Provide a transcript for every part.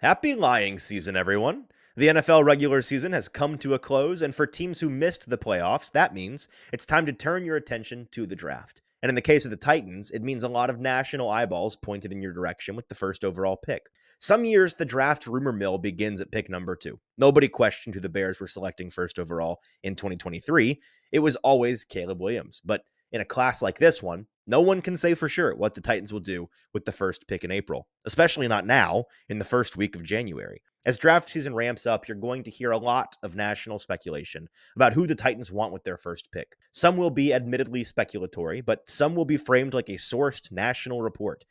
Happy lying season, everyone. The NFL regular season has come to a close, and for teams who missed the playoffs, that means it's time to turn your attention to the draft. And in the case of the Titans, it means a lot of national eyeballs pointed in your direction with the first overall pick. Some years, the draft rumor mill begins at pick number 2. Nobody questioned who the Bears were selecting first overall in 2023. It was always Caleb Williams. But in a class like this one, no one can say for sure what the Titans will do with the first pick in April, especially not now in the first week of January. As draft season ramps up, you're going to hear a lot of national speculation about who the Titans want with their first pick. Some will be admittedly speculatory, but some will be framed like a sourced national report.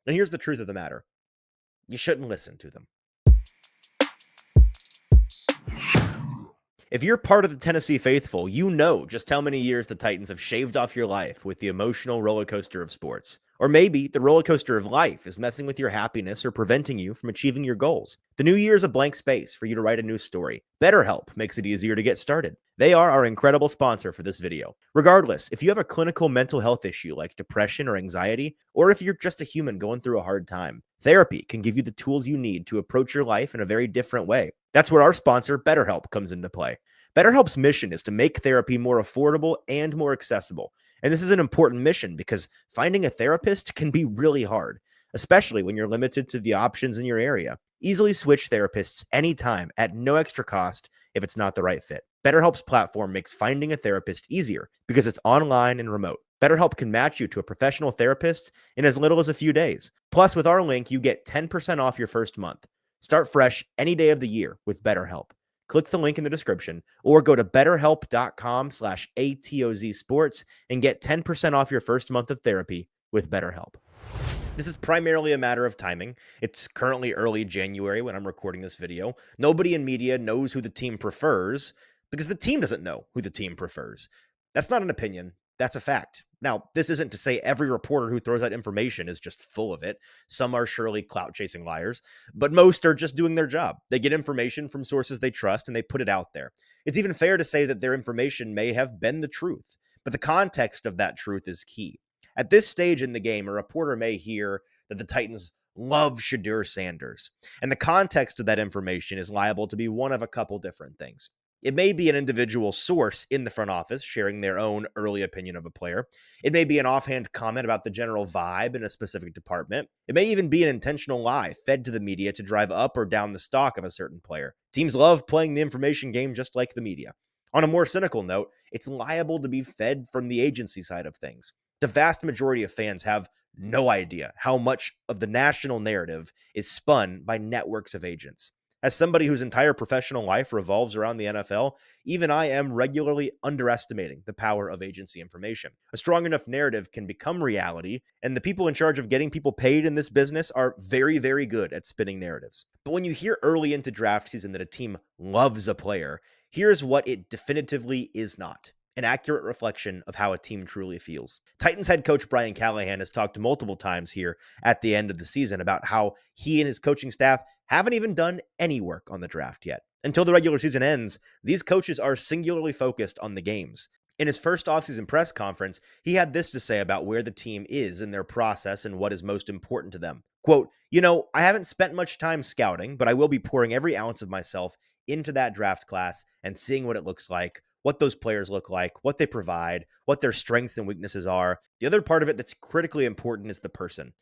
And here's the truth of the matter: you shouldn't listen to them. If you're part of the Tennessee faithful, you know just how many years the Titans have shaved off your life with the emotional roller coaster of sports. Or maybe the roller coaster of life is messing with your happiness or preventing you from achieving your goals. The new year is a blank space for you to write a new story. BetterHelp makes it easier to get started. They are our incredible sponsor for this video. Regardless, if you have a clinical mental health issue like depression or anxiety, or if you're just a human going through a hard time, therapy can give you the tools you need to approach your life in a very different way. That's where our sponsor, BetterHelp, comes into play. BetterHelp's mission is to make therapy more affordable and more accessible. And this is an important mission because finding a therapist can be really hard, especially when you're limited to the options in your area. Easily switch therapists anytime at no extra cost if it's not the right fit. BetterHelp's platform makes finding a therapist easier because it's online and remote. BetterHelp can match you to a professional therapist in as little as a few days. Plus, with our link, you get 10% off your first month. Start fresh any day of the year with BetterHelp. Click the link in the description or go to betterhelp.com/ATOZsports and get 10% off your first month of therapy with BetterHelp. This is primarily a matter of timing. It's currently early January when I'm recording this video. Nobody in media knows who the team prefers because the team doesn't know who the team prefers. That's not an opinion. That's a fact. Now, this isn't to say every reporter who throws out information is just full of it. Some are surely clout-chasing liars, but most are just doing their job. They get information from sources they trust and they put it out there. It's even fair to say that their information may have been the truth, but the context of that truth is key. At this stage in the game, a reporter may hear that the Titans love Shedeur Sanders, and the context of that information is liable to be one of a couple different things. It may be an individual source in the front office sharing their own early opinion of a player. It may be an offhand comment about the general vibe in a specific department. It may even be an intentional lie fed to the media to drive up or down the stock of a certain player. Teams love playing the information game just like the media. On a more cynical note, it's liable to be fed from the agency side of things. The vast majority of fans have no idea how much of the national narrative is spun by networks of agents. As somebody whose entire professional life revolves around the NFL, even I am regularly underestimating the power of agency information. A strong enough narrative can become reality, and the people in charge of getting people paid in this business are very, very good at spinning narratives. But when you hear early into draft season that a team loves a player, here's what it definitively is not: an accurate reflection of how a team truly feels. Titans head coach Brian Callahan has talked multiple times here at the end of the season about how he and his coaching staff haven't even done any work on the draft yet. Until the regular season ends, these coaches are singularly focused on the games. In his first offseason press conference, he had this to say about where the team is in their process and what is most important to them. Quote, I haven't spent much time scouting, but I will be pouring every ounce of myself into that draft class and seeing what it looks like, what those players look like, what they provide, what their strengths and weaknesses are. The other part of it that's critically important is the person.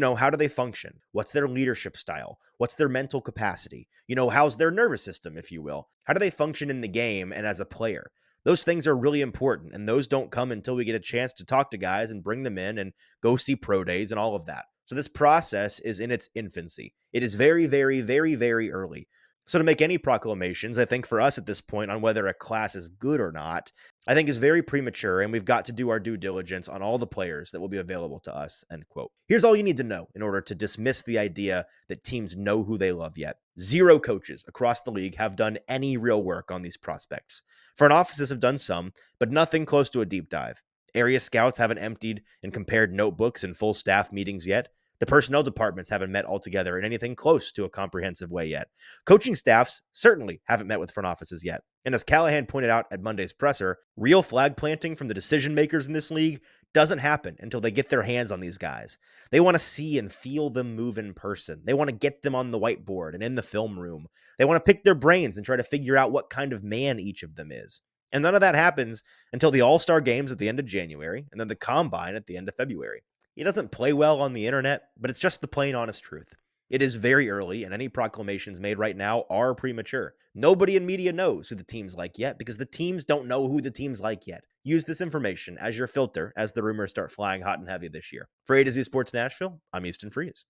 How do they function? What's their leadership style? What's their mental capacity? How's their nervous system, if you will? How do they function in the game and as a player? Those things are really important, and those don't come until we get a chance to talk to guys and bring them in and go see pro days and all of that. So this process is in its infancy. It is very, very, very, very early. So to make any proclamations, I think for us at this point on whether a class is good or not, I think is very premature, and we've got to do our due diligence on all the players that will be available to us, end quote. Here's all you need to know in order to dismiss the idea that teams know who they love yet. 0 coaches across the league have done any real work on these prospects. Front offices have done some, but nothing close to a deep dive. Area scouts haven't emptied and compared notebooks and full staff meetings yet. The personnel departments haven't met altogether in anything close to a comprehensive way yet. Coaching staffs certainly haven't met with front offices yet. And as Callahan pointed out at Monday's presser, real flag planting from the decision makers in this league doesn't happen until they get their hands on these guys. They want to see and feel them move in person. They want to get them on the whiteboard and in the film room. They want to pick their brains and try to figure out what kind of man each of them is. And none of that happens until the All-Star games at the end of January and then the Combine at the end of February. He doesn't play well on the internet, but it's just the plain honest truth. It is very early, and any proclamations made right now are premature. Nobody in media knows who the team's like yet because the teams don't know who the team's like yet. Use this information as your filter as the rumors start flying hot and heavy this year. For A to Z Sports Nashville, I'm Easton Freeze.